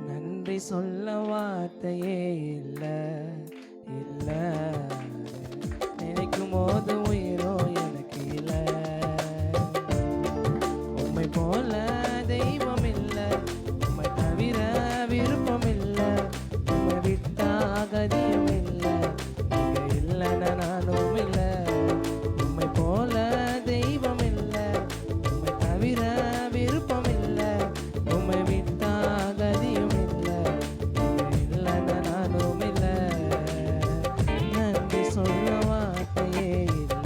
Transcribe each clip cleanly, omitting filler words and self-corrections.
நன்றி சொல்ல வார்த்தையே இல்ல இல்ல, நினைக்கும் போது உயிரோ எனக்கு இல்ல. உம்மை போல தெய்வம் இல்ல, உம்மை தவிர விருப்பம் இல்ல, உம்மை விட்டா கதியும் இல்ல, நீங்க இல்லைன்னா நானும் இல்ல. உம்மை போல தெய்வம் இல்ல, உம்மை தவிர விருப்பம் இல்ல, உம்மை விட்டா கதியும் இல்ல, நீங்க இல்லைன்னா நானும் இல்ல. நன்றி சொல்ல வார்த்தையே இல்ல.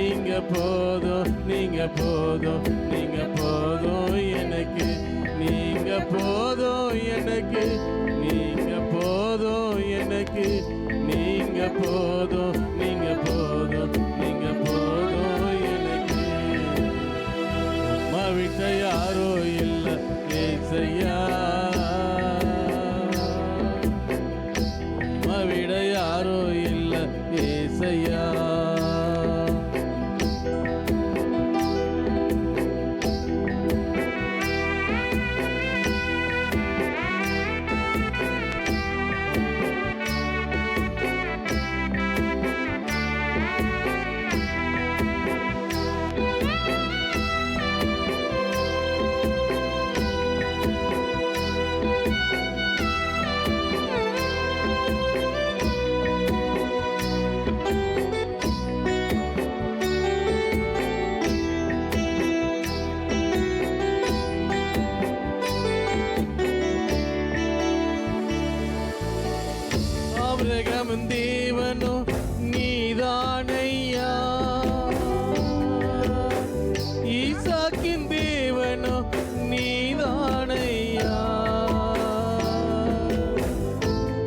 நீங்க போதும், நீங்க போதும், நீங்க போதும் எனக்கு, நீங்க போதும் எனக்கு, நீங்க போதும் எனக்கு, நீங்க போதும், நீங்க போதும், நீங்க போதும் எனக்கு. உம்மை விட்ட யாரோ இல்ல ஏசையா, உம்மை விட யாரோ இல்ல ஏசையா. ஆபிரகாமின் தேவனோ நீதானையா, ஈசாக்கின் தேவனோ நீதானையா,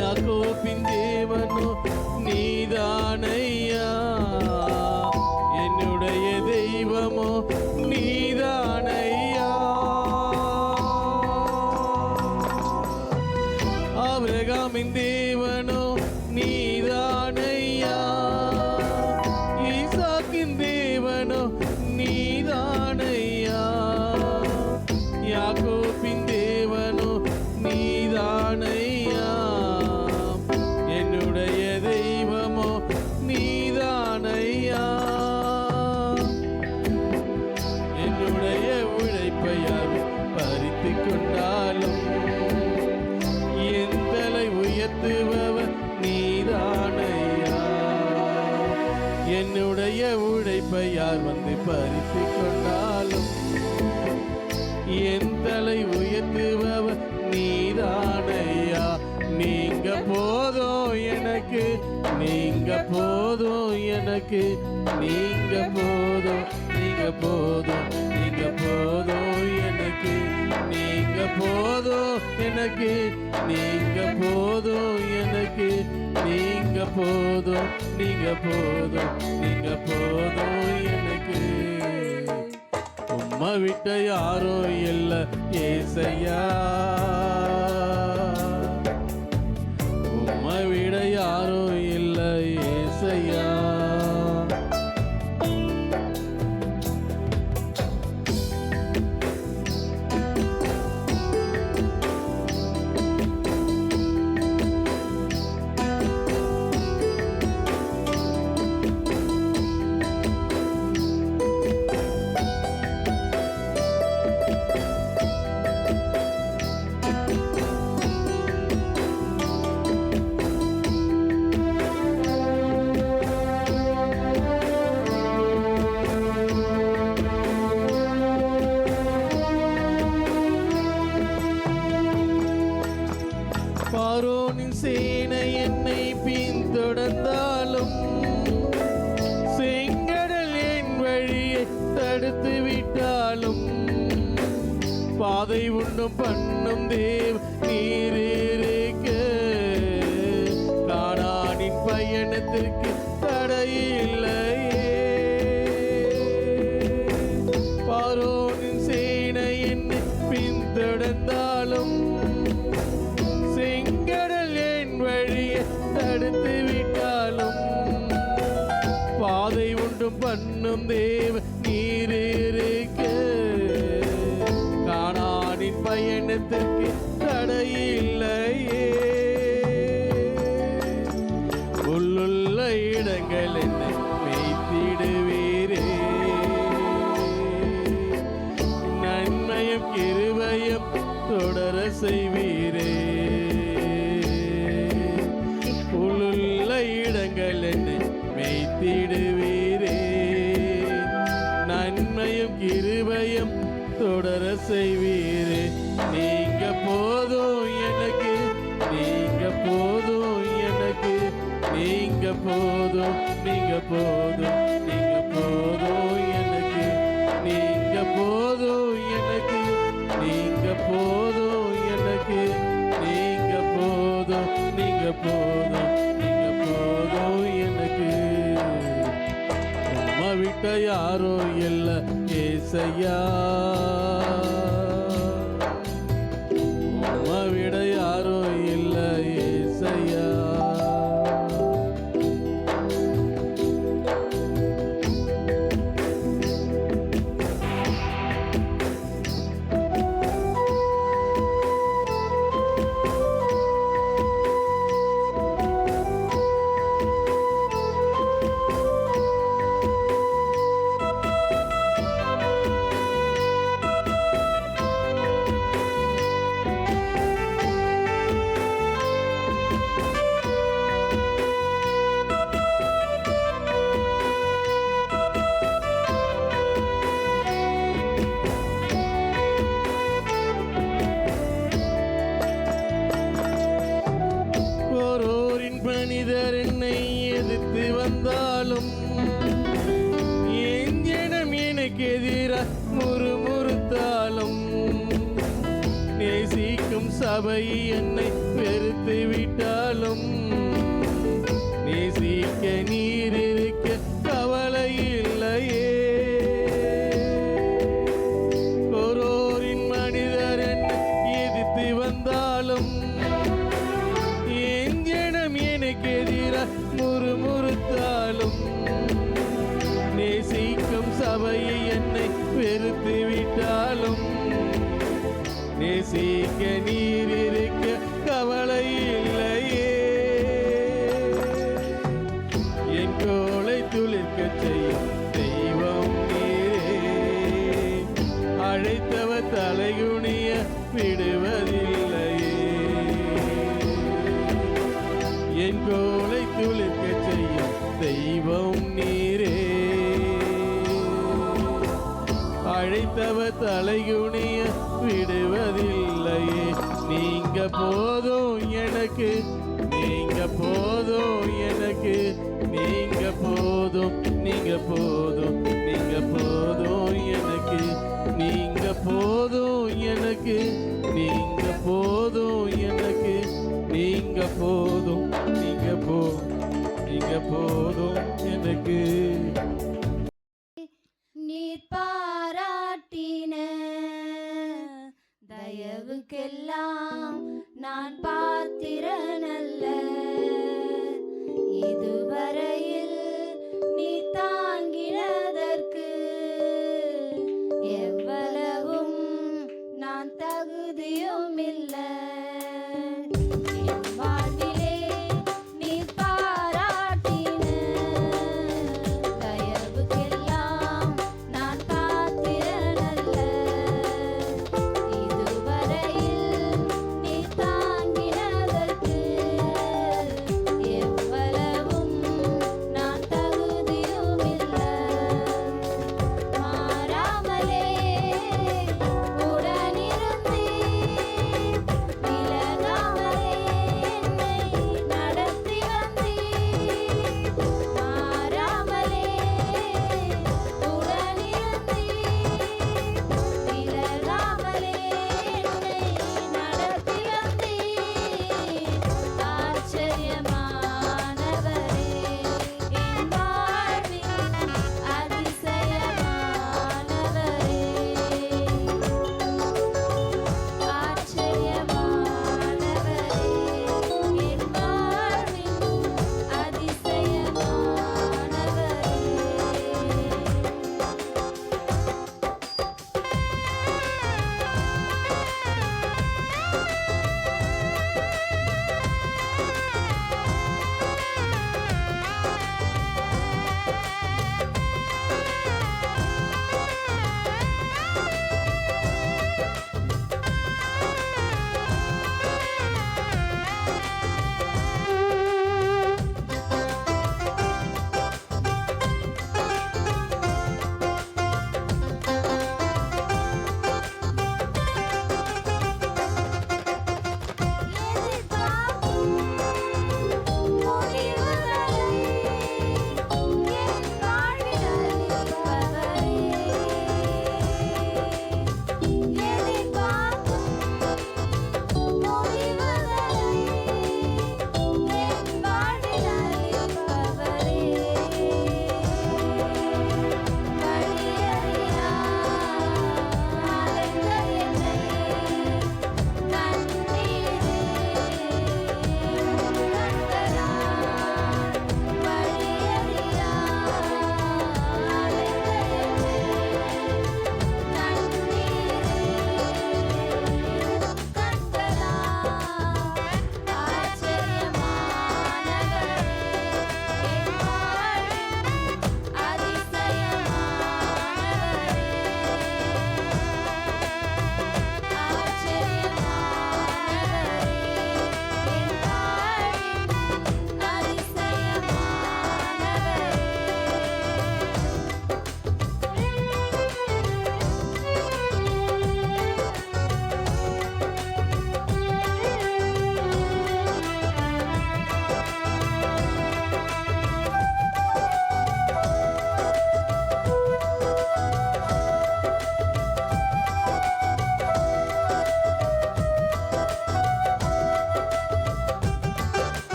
யாக்கோபின் தேவனோ நீதானையா, என்னுடைய தெய்வமோ நீதானையா. ஆபிரகாமின் தேவனோ நீதானையா, ஈசாக்கின் தேவனோ நீதானையா, யாக்கோபின் தேவனோ நீதானையா, என்னுடைய தெய்வமோ நீதானையா. என்னுடைய உழைப்பை பறித்து கொண்டாலும் என் தலை உயர்த்துபவர் நீதானையா. என்னுடைய உழைப்பை யார் வந்து பறித்து கொண்டாலும் என் தலை உயர்த்துபவர் நீதானையா. நீங்க போதும் எனக்கு, நீங்க போதும் எனக்கு, நீங்க போதும், நீங்க போதும், நீங்க போதும் எனக்கு, நீங்க போதும் எனக்கு, நீங்க போதும் எனக்கு, நீங்க போதும், நீங்க போதும், நீங்க போதும் எனக்கு. உம்மை விட்ட யாரோ இல்ல ஏசையா, உம்மை விட யாரோ இல்ல ஏசையா. பார்வோனின் சேனை என்னை பின்தொடர்ந்தாலும் செங்கடல் என் வழியை தடுத்து விட்டாலும் பாதை உண்டும் பண்ணும் தேவ் நீரிருக்க கானானின் பயணத்திற்கு தடையில்லையே. பார்வோனின் சேனை என்னை பின்தொடர்ந்தாலும் செங்கடல் என் வழியை தடுத்து விட்டாலும் பாதை உண்டும் பண்ணும் தேவ நீரிருக்க கானானின் பயணத்திற்கு தடையில்லையே. உள்ளுள்ள இடங்கள் என்னை மேய்த்திடுவீரே, நன்மையும் கிருபையும் தொடர செய்வீரே. உள்ளுள்ள இடங்கள் என்னை மேய்த்திடுவீரே, நன்மையும் கிருபையும் தொடர செய்வீரே. நீங்க போதும் எனக்கு, நீங்க போதும் எனக்கு, நீங்க போதும், நீங்க போதும், நீங்க போதும். யாரோ இல்ல ஏசையா, உம்மை விட யாரோ இல்ல ஏசையா. மனிதர் என்னை எதிர்த்து வந்தாலும், என் ஜனம் எனக்கு எதிராக முறுமுறுத்தாலும், நேசிக்கும் சபை என்னை வெறுத்து விட்டாலும், நேசிக்க நீர் இருக்க கவலை இல்லையே. ஒரோரின் மனிதர் என்னை எதிர்த்து வந்தாலும், எனக்கு எதிராக முறுமுறுத்தாலும், நேசிக்கும் சபையை என்னை வெறுத்து விட்டாலும், நேசிக்க நீர் இருக்க கவலை இல்லையே. என் கோளை துளிர்க்க செய்யும் தெய்வம் நீரே, அழைத்தவர் தலைகுனிய விடுவதில்லையே. என் கோளை துளிர்க்க செய்யும் தெய்வம் நீரே, அழைத்தவர் தலைகுனிய விடுவதில்லையே. நீங்க போதும் எனக்கு, நீங்க போதும் எனக்கு, நீங்க போதும், நீங்க போதும், நீங்க போதும் எனக்கு, நீங்க போதும் எனக்கு, நீங்க போதும் எனக்கு, நீங்க போதும், நீங்க நீங்க போதும் எனக்கு. நீர் பாராட்டின தயவுக்கெல்லாம் நான் பாத்திரனல்ல, இதுவரையில் நீ தாங்கினதற்கு எவ்வளவும் நான் தகுதியும் இல்லை.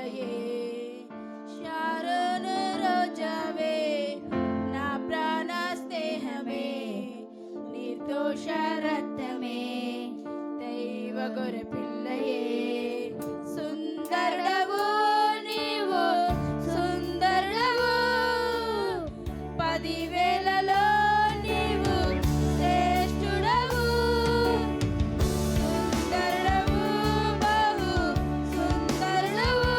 பிள்ளையே ஷாரோனு ரோஜாவே నా ప్రాణ స్నేహమే నిర్దోష రక్తమే దైవ గొర్రె పిల్లయే సుందరుడవు నీవు సుందరుడవు 10,000లో నీవు శ్రేష్ఠుడవు సుందరుడవు బహు సుందరుడవు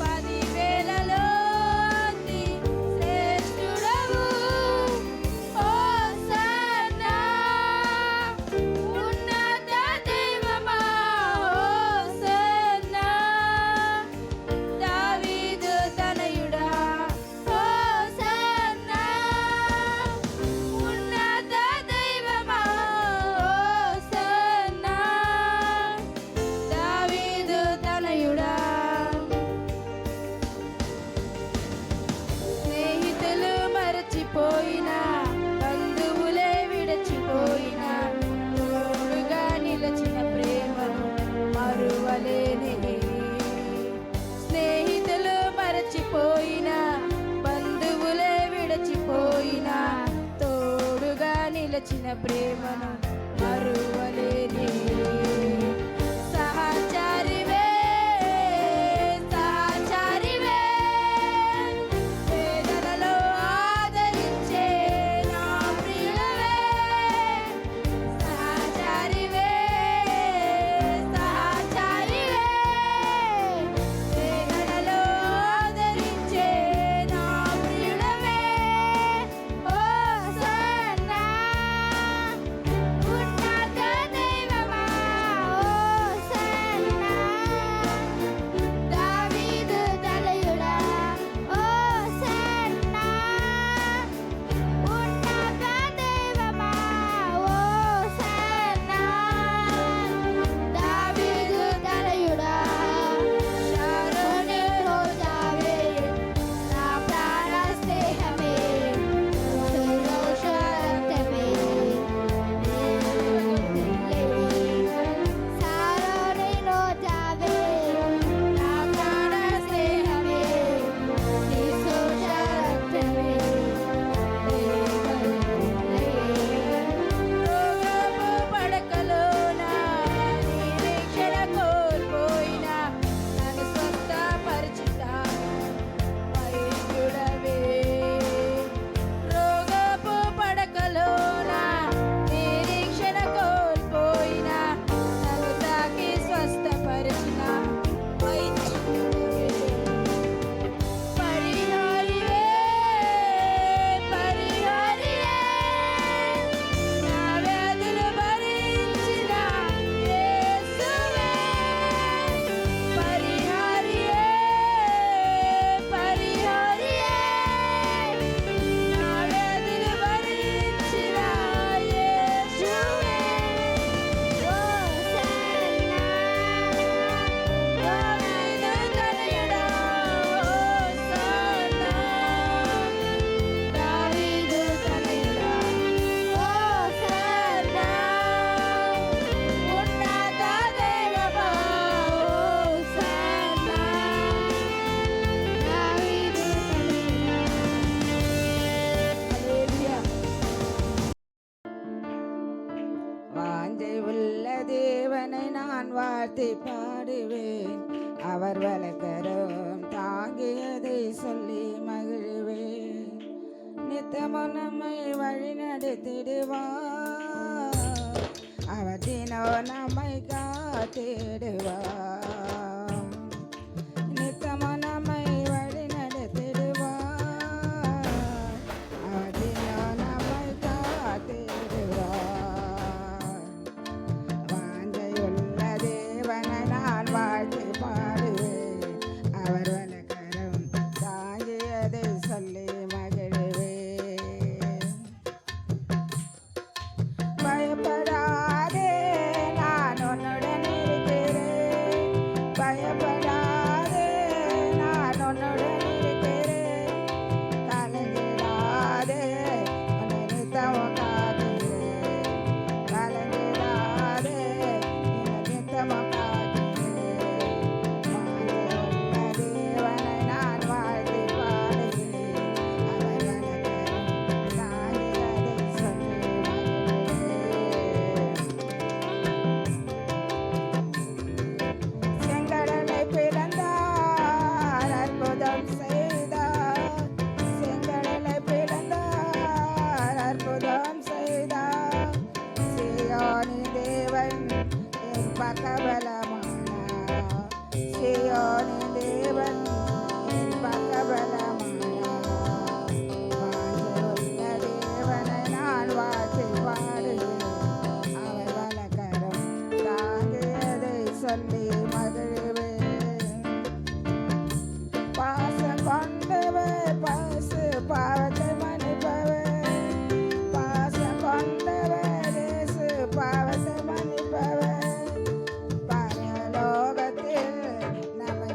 10,000లో అతి శ్రేష్ఠుడవు హోసన్నా ఉన్నత దైవమా హోసన్నా దావీదు తనయుడా హోసన్నా ఉన్నత దైవమా హోసన్నా దావీదు తనయుడా స్నేహితులు మరచిపోయినా బంధువులే విడచిపోయినా తోడుగా నిలచిన ప్రేమను మరువలేని స్నేహితులు మరచిపోయినా బంధువులే విడచిపోయినా తోడుగా నిలచిన ప్రేమను మరువలేని సహచారివే సహచారివే వేదనలో ఆదరించే నా ప్రియుడవే సహచారివే సహచారివే వేదనలో ఆదరించే నా ప్రియుడవే హోసన్నా ఉన్నత దైవమా హోసన్నా దావీదు తనయుడా హోసన్నా ఉన్నత దైవమా హోసన్నా దావీదు తనయుడా షారోను రోజావే నా ప్రాణ స్నేహమే నిర్దోష రక్తమే సారోని రోజావే నా ప్రాణ స్నేహమే నిర్దోష రక్తమే రోగపు పడకలోన నిరీక్షణ కోల్పోయినా నన్ను స్వస్థపరిచిన వైద్యుడవే రోగపు పడకలోన నిరీక్షణ కోల్పోయినా నన్ను తాకి స్వస్థపరిచిన వైద్యుడవే పరిహారివే పరిహారియే నా వ్యాధులు భరించిన యేసువే పరిహారియే పరిహారియే నా వ్యాధులు భరించిన యేసువే హోసన్నా దావీదు తనయుడా హోసన్నా దావీదు తనయుడా హోసన్నా ఉన్నత దైవమా హోసన్నా దావీదు తనయుడా வாஞ்சை உள்ள தேவனை நான் வாழ்த்தி பாடுவேன் அவர் வழக்கரும் தாங்கியதை சொல்லி மகிழ்வேன் நித்தமும் நம்மை வழி நடத்திடுவார் அவர் தினம் நம்மை காத்திடுவார் நித்தமும் நம்மை வழி நடத்திடுவார் அவர் தினம் நம்மை காத்திடுவார் வாஞ்சையுள்ள தேவனை நான் வாழ்த்தி பாடுவேன் அவர் வழக்கரும் தாங்கியதை சொல்லி மகிழ்வேன் பயப்படாதே நான் உன்னுடன் இருக்கிறேன்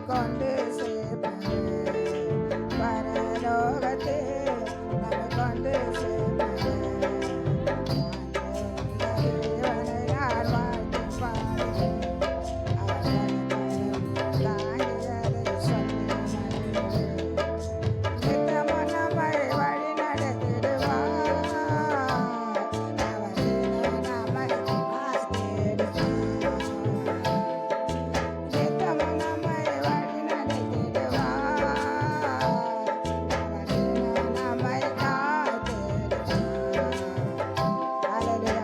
கொண்டு சேர்ப்பது பரலோகத்தில் நம்மை கொண்டு சேர்ப்பது தேவனை நான் வாழ்த்தி பாடுவேன் அவர் தாங்கியதை சொல்லி நித்தமும் நம்மை வழி நடத்திடுவார் அவர் நம்மை காத்திடுவார் நித்தமும் நம்மை வழி நடத்திடுவார் அவர் நம்மை காத்திடுவார் ஹல்லேலூயா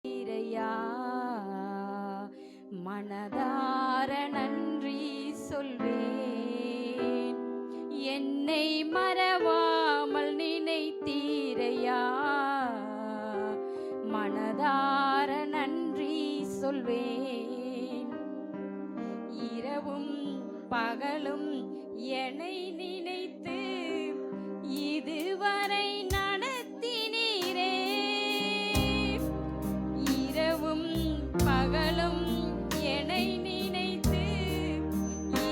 இறையா மனதார நன்றி சொல்வேன் என்னை மறவாமல் நினைத்தீரையா மனதார நன்றி சொல்வேன் இரவும் பகலும் என்னை நினைத்து இதுவரை நடத்தினீரே இரவும் பகலும் என்னை நினைத்து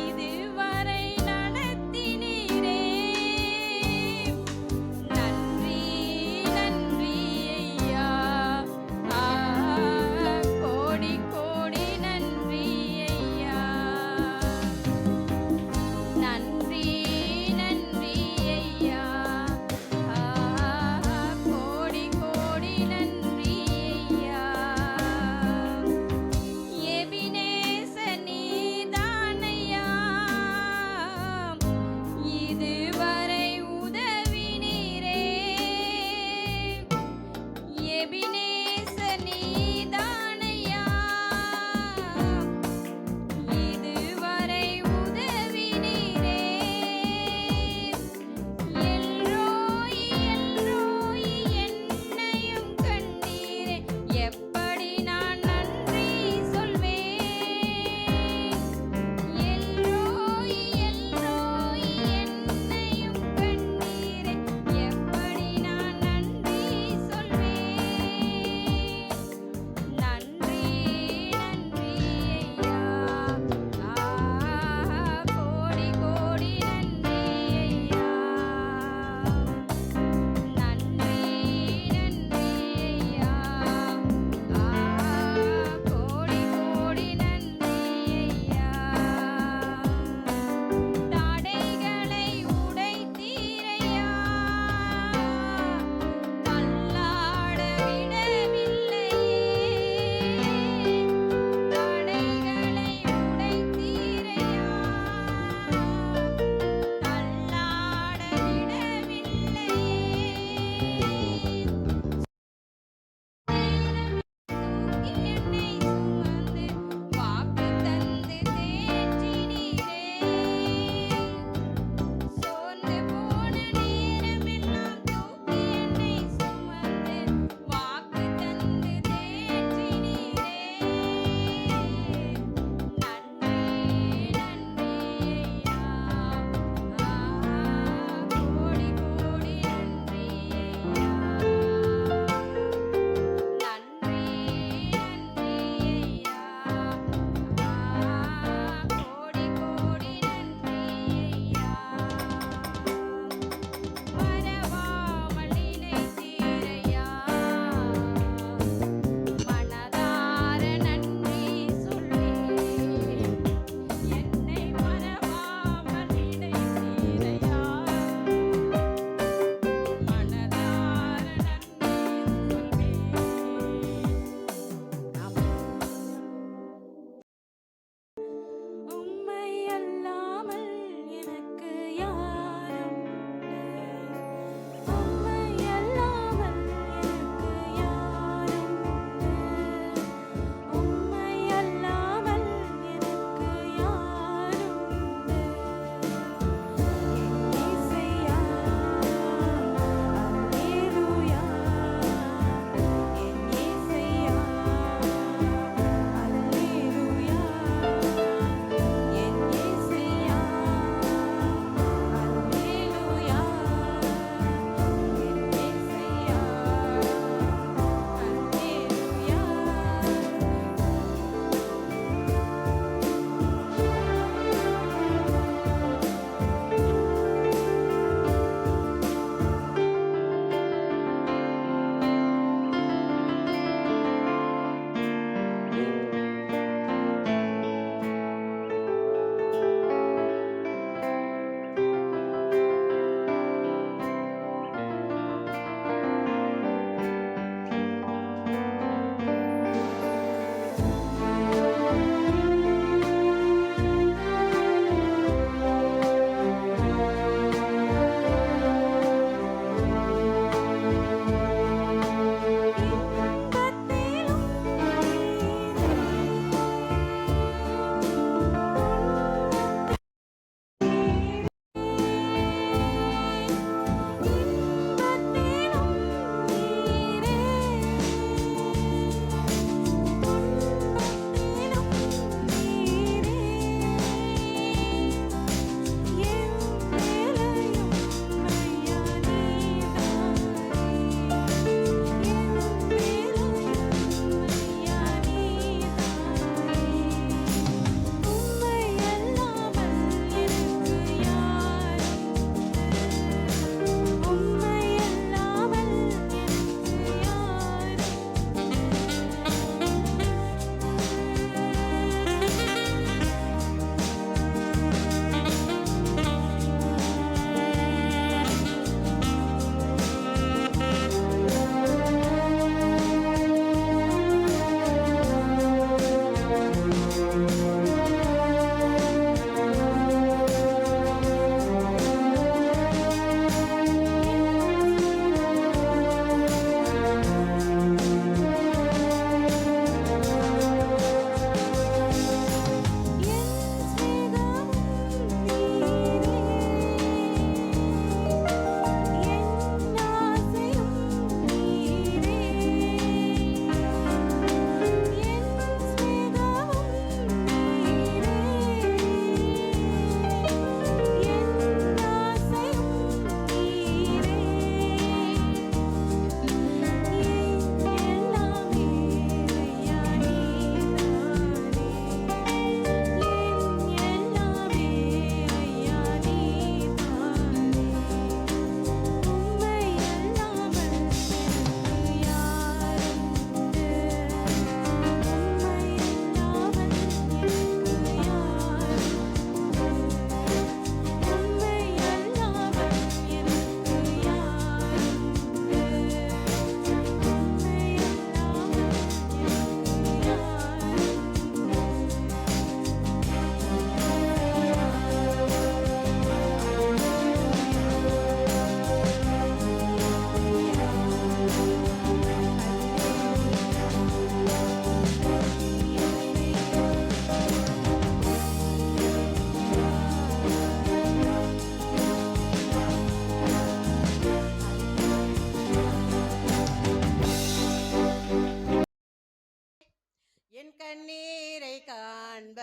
இதுவரை நடத்தினீரே நன்றி நன்றி ஐயா கோடி கோடி நன்றி ஐயா நன்றி நன்றி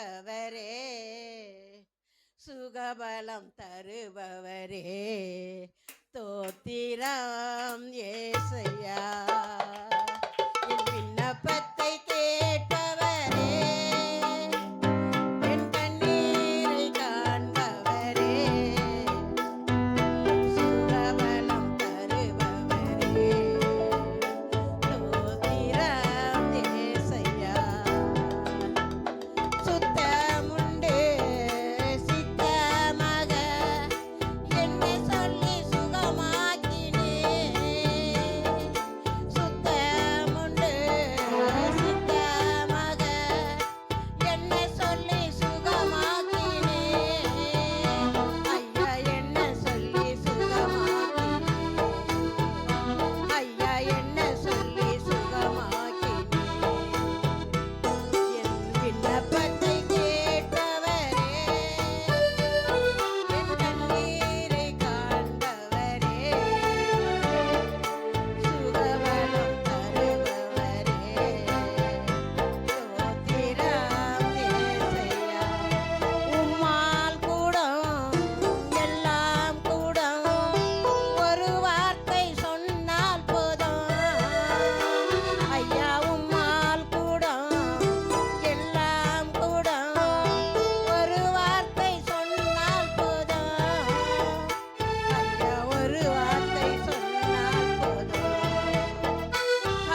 காண்பவரே, சுகபலம் தருபவரே, தோத்திரம் ஏசையா. என் விண்ணப்பத்தை கேட்பவரே, என் கண்ணீரை காண்பவரே, சுகபலம் தருபவரே, தோத்திரம் ஏசையா. சுத்தமுண்டு சித்தமாக என்னை சொல்லி சுகமாக்கினே. சுத்தமுண்டு சித்தமாக என்னை சொல்லி சுகமாக்கினே. ஐயா என்ன சொல்லி சுகமாக்கினே. ஐயா என்ன சொல்லி சுகமாக்கினே. என் விண்ணப்பத்தை கேட்டவரே, என் கண்ணீரை காண்பவரே, சுகபலம் தருபவரே, தோத்திரம் ஏசையா. உம்மால் கூடும் எல்லாம் கூடும், ஒரு வார்த்தை சொன்னால் போதும். ஐயா உம்மால் கூடும் எல்லாம் கூடும், ஒரு வார்த்தை சொன்னால் போதும். ஐயா ஒரு வார்த்தை சொன்னால் போதும்.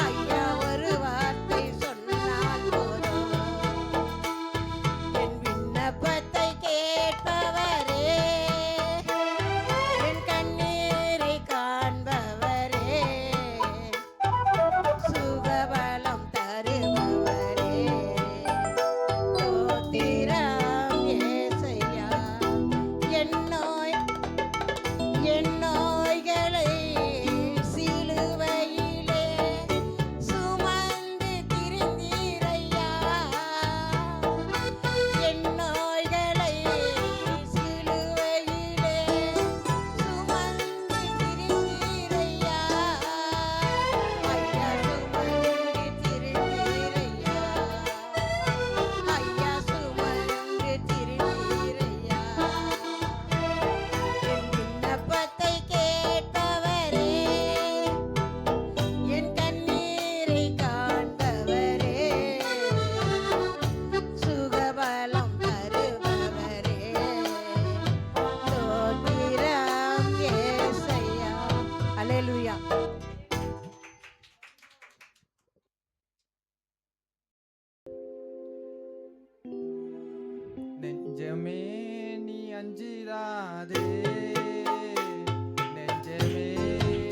ஐயா ஒரு வார்த்தை சொன்னால் போதும். என் விண்ணப்பத்தை கேட்பவரே, என் கண்ணீரை காண்பவரே, சுகபலம் தருபவரே, தோத்திரம் ஏசையா. என் நோய்களை சிலுவையிலே சுமந்து திரிந்தீரையா. என் நோய்களை சிலுவையிலே சுமந்து திரிந்தீரையா. ஐயா சுமந்து திரிந்தீரையா. ஐயா சுமந்து திரிந்தீரையா. என் விண்ணப்பத்தை கேட்பவரே, என் கண்ணீரை காண்பவரே, சுகபலம் தருபவரே, தோத்திரம் ஏசையா. அல்லேலூயா. நெஞ்சமே நீ அஞ்சிடாதே, நெஞ்சமே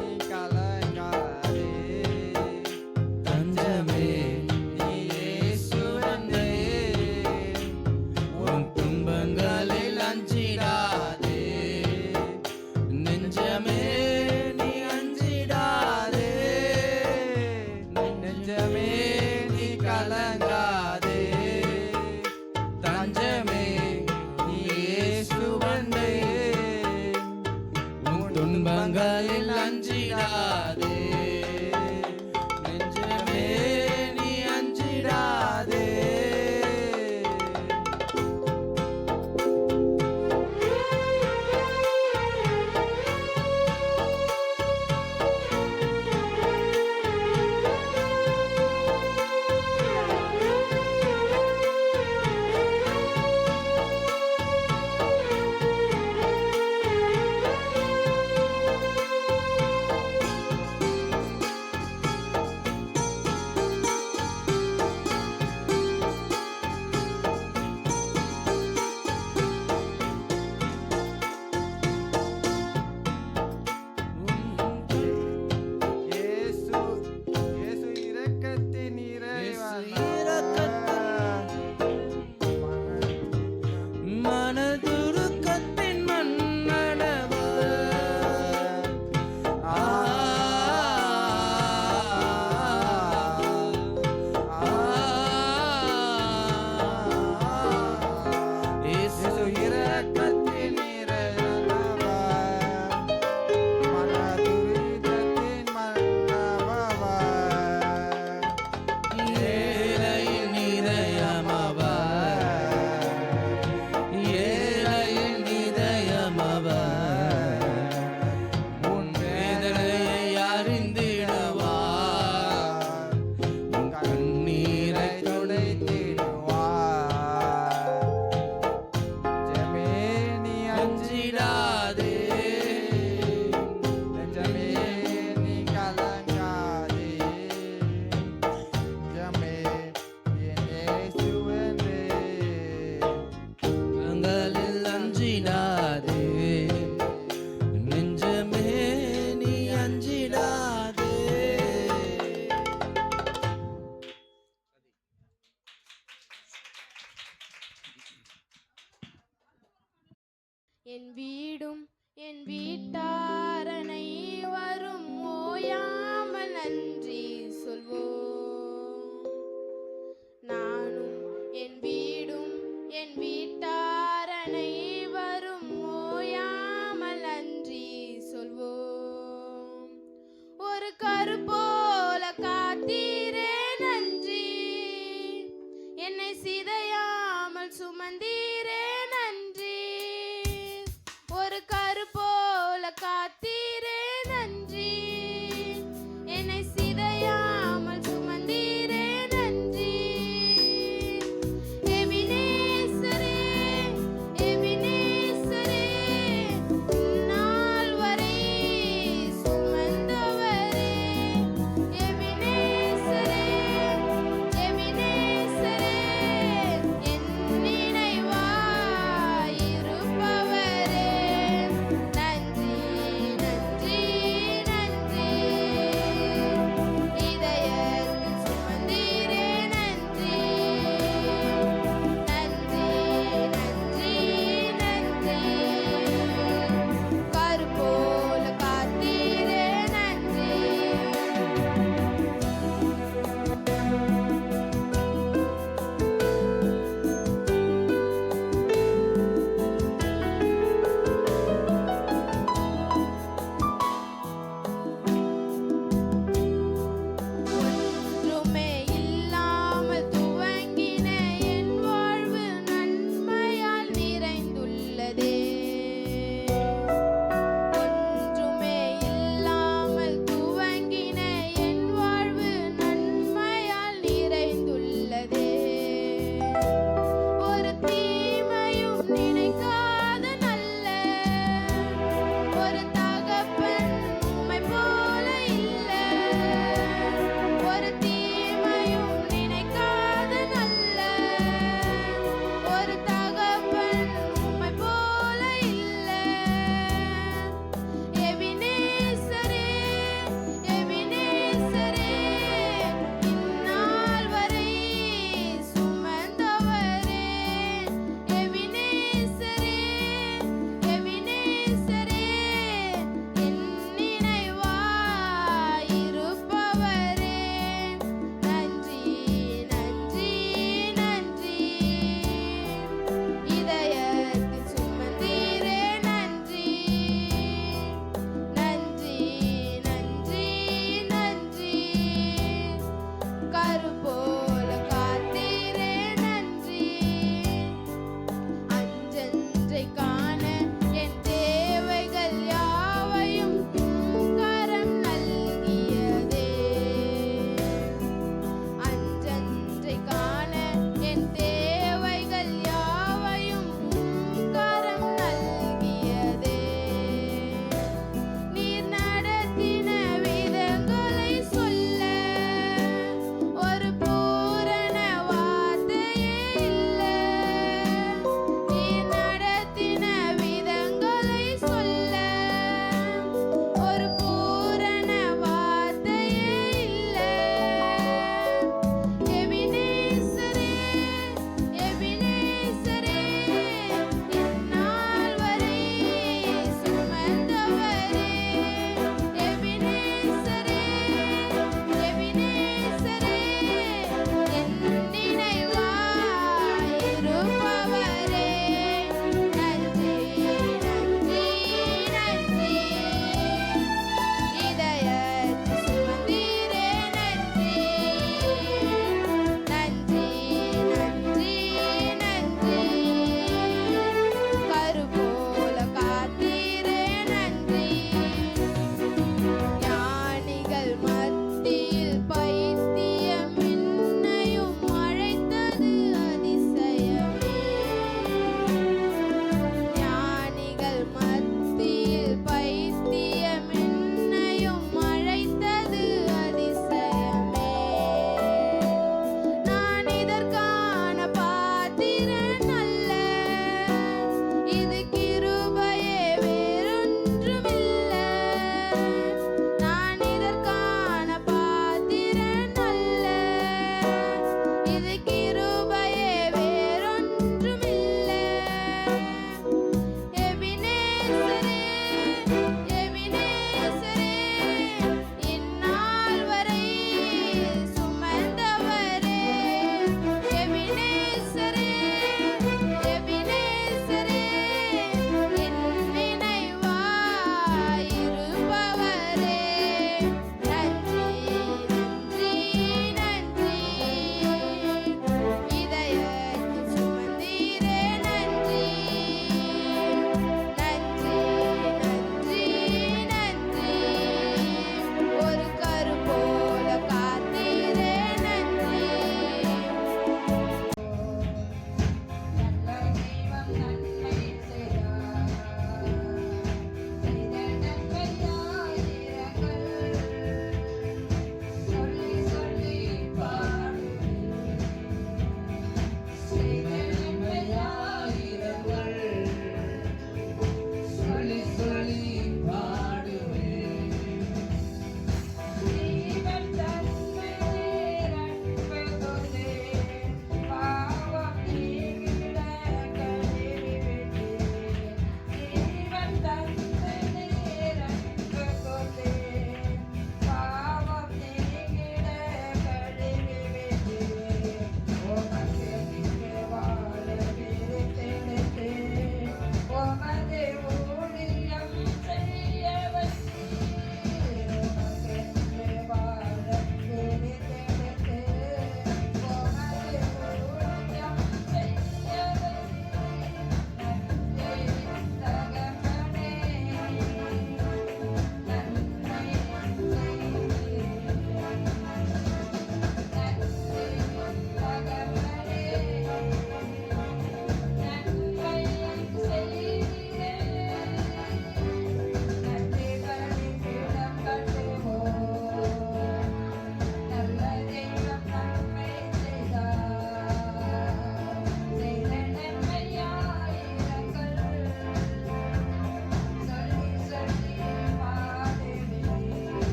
நீ கலங்காதே, தஞ்சமே நீ இயேசுவனே, உன் துன்பங்களில் அஞ்சிடாதே. நெஞ்சமே நீ அஞ்சிடாதே, நெஞ்சமே நீ கலங்காதே, தஞ்சமே நீ இயேசுவனே, என் வீடும் என் வீட்டாரனை வரும் ஓயாமல் நன்றி சொல்வோம். நானும் என் வீடும் என் வீட்டாரனை வரும் ஓயாமல் நன்றி சொல்வோம். ஒரு கரு போல காத்தீரே நன்றி, என்னை சிதையாமல் சுமந்தீரே நன்றி. ஒரு கரு போல காத்தீரே நன்றி, என்னை சிதையாமல் சுமந்தீரே நன்றி. எபினேசரே எபினேசரே, இந்நாள் வரை சுமந்தவரே. எபினேசரே எபினேசரே, என் நினைவாய்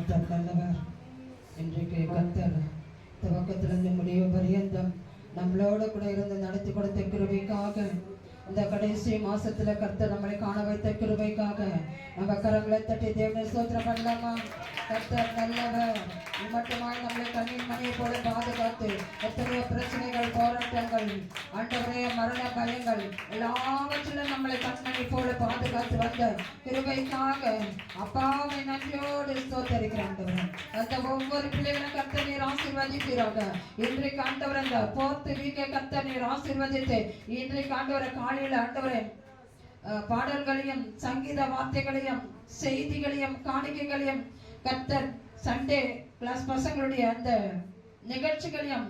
கர்த்தர் நல்லவர். இன்றைக்கு கர்த்தர் துவக்கத்திலிருந்து முடிவு பரியந்தம் நம்மளோட கூட இருந்து நடத்தி கொடுத்த கிருபைக்காக, இந்த கடைசி மாசத்துல கர்த்தர் நம்மளை காண வைத்த கிருபைக்காக நம்ம கரங்களை தட்டி தேவனை ஸ்தோத்திரம் பண்ணலாமா? கர்த்தர் நல்லவர். மட்டுமாய் நம்மளை கண்ணீர் மணியை போல பாதுகாத்து எத்தனையோ பிரச்சனைகள், போராட்டங்கள், ஆண்டவரே மரண பயங்கள் எல்லாவற்றிலும் நம்மளை கண்மணி போல பாதுகாத்து வந்த கிருபைக்காக அப்பாவை நன்றியோடு ஸ்தோத்தரிக்கிறேன் ஆண்டவரே. அந்த ஒவ்வொரு பிள்ளைகளும் கர்த்தர் நீர் ஆசீர்வதிப்பீராக. இன்றைக்கு ஆண்டவர் அந்த 4th வீக்கை கர்த்தர் நீர் ஆசீர்வதித்து இன்றைக்கு ஆண்டவரை காலையில் ஆண்டவரே பாடல்களையும் சங்கீத வார்த்தைகளையும் செய்திகளையும் காணிக்கைகளையும் கர்த்தர் சண்டே கிளாஸ் பசங்களுடைய அந்த நிகழ்ச்சிகளையும்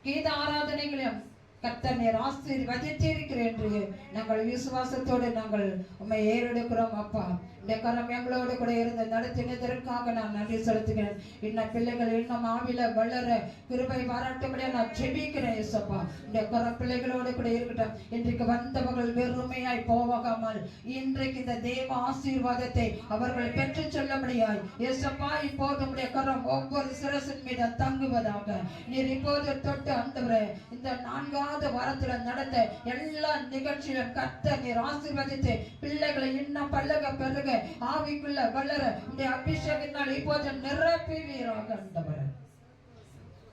கீத ஆராதனைகளையும் கர்த்தர் நீர் ஆசீர்வதித்திருக்கிறேன் என்று நாங்கள் விசுவாசத்தோடு நாங்கள் உம்மை ஏறெடுக்கிறோம் அப்பா. இந்த கரம் எங்களோடு கூட இருந்து நடத்தினதற்காக நான் நன்றி செலுத்துகிறேன். இன்னும் பிள்ளைகள் இன்னும் ஆவில வளர கிருபை பாராட்டும்படியா நான் ஜெபிக்கிறேன் இயேசப்பா. இந்த கரம் பிள்ளைகளோடு கூட இருக்கட்டும். இன்றைக்கு வந்தவர்கள் வெறுமையாய் போகாமல் இன்றைக்கு இந்த தேவ ஆசீர்வாதத்தை அவர்கள் பெற்று செல்லும்படியாய் இயேசப்பா இப்போது உம்முடைய கரம் ஒவ்வொரு சிரசின் மீது தங்குவதாக. நீர் இப்போது தொட்டு ஆண்டவரே இந்த 4வது வாரத்துல நடந்த எல்லா நிகழ்ச்சியிலும் கர்த்தர் நீர் ஆசீர்வதித்து பிள்ளைகளை இன்னும் பல்லக பெருக ஆவிக்குள்ள வளர உடைய அபிஷேகத்தினால் இப்போது நிரப்புவீராக ஆண்டவரே.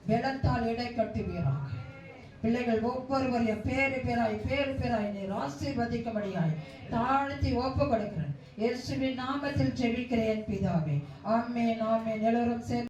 வெள்ளத்தால் இடை கட்டுவீராக. பிள்ளைகள் ஒவ்வொருவரையும் பேரு பேராய் நீர் ஆசீர்வதிக்கும்படியாய் தாழ்த்தி ஒப்பு கொடுக்கிறேன். இயேசுவின் நாமத்தில் ஜெபிக்கிறேன் பிதாவே. ஆமென் ஆமென். எல்லாரும்